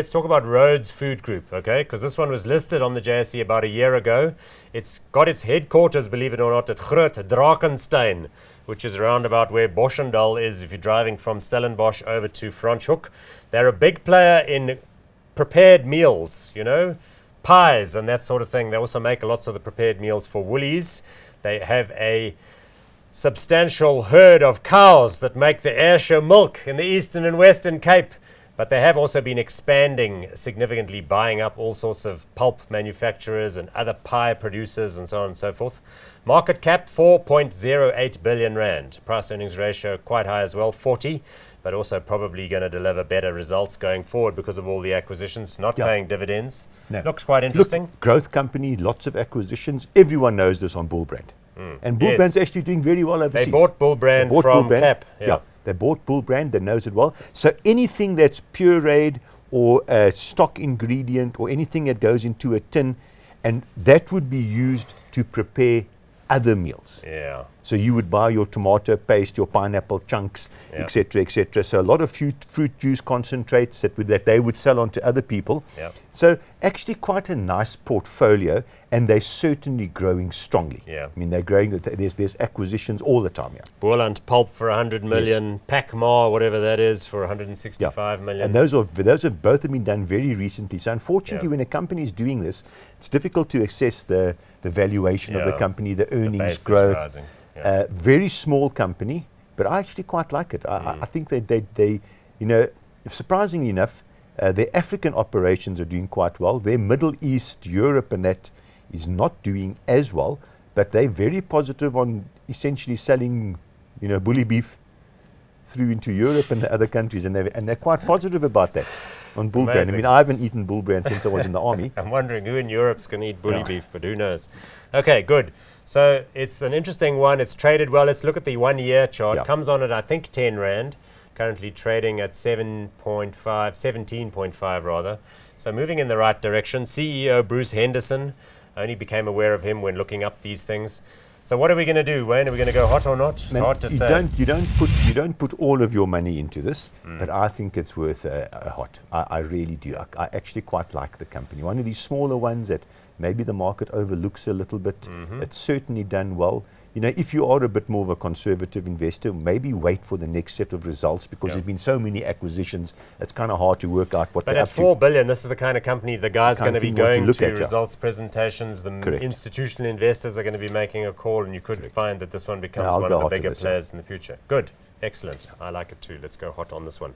let's talk about Rhodes Food Group, okay? Because this one was listed on the JSE about a year ago. It's got its headquarters, believe it or not, at Groot Drakenstein, which is around about where Boschendal is if you're driving from Stellenbosch over to Franschhoek. They're a big player in prepared meals, you know, pies and that sort of thing. They also make lots of the prepared meals for Woolies. They have a substantial herd of cows that make the Ayrshire milk in the Eastern and Western Cape. But they have also been expanding significantly, buying up all sorts of pulp manufacturers and other pie producers and so on and so forth. Market cap 4.08 billion rand. Price earnings ratio quite high as well, 40, but also probably going to deliver better results going forward because of all the acquisitions, not paying dividends. No. Looks quite interesting. Look, growth company, lots of acquisitions. Everyone knows this on Bull Brand. And Bull Brand's actually doing very well overseas. They bought Bull Brand from Cap. Yeah, they bought Bull Brand. They knows it well. So anything that's pureed or a stock ingredient or anything that goes into a tin, and that would be used to prepare other meals. Yeah. So you would buy your tomato paste, your pineapple chunks, etc., etc. So a lot of fruit juice concentrates that they would sell on to other people. So actually quite a nice portfolio, and they're certainly growing strongly. I mean, they're growing. There's acquisitions all the time. Boerland Pulp for 100 million, Pacmar, whatever that is, for 165 million. And those have both been done very recently. So unfortunately, when a company is doing this, it's difficult to assess the valuation of the company, the earnings growth. Very small company, but I actually quite like it. I think they, you know, surprisingly enough, their African operations are doing quite well. Their Middle East, Europe, and that is not doing as well, but they're very positive on essentially selling, you know, bully beef through into Europe and the other countries, and they're quite positive about that on Bull Brand. I mean, I haven't eaten Bull Brand since I was in the army. I'm wondering who in Europe's going to eat bully beef, but who knows? Okay, good. So it's an interesting one. It's traded well. Let's look at the 1 year chart. Comes on at, I think, 10 Rand. Currently trading at 17.5 rather. So moving in the right direction. CEO Bruce Henderson. I only became aware of him when looking up these things. So what are we going to do, Wayne? Are we going to go hot or not? It's hard to say. You don't put all of your money into this, but I think it's worth a hot. I really do. I actually quite like the company. One of these smaller ones that maybe the market overlooks a little bit. It's certainly done well. You know, if you are a bit more of a conservative investor, maybe wait for the next set of results, because there's been so many acquisitions, it's kind of hard to work out what they're up to. But at 4 billion, this is the kind of company the guy's going to be going to results presentations. The institutional investors are going to be making a call, and you could find that this one becomes one of the bigger players in the future. Good. Excellent. I like it too. Let's go hot on this one.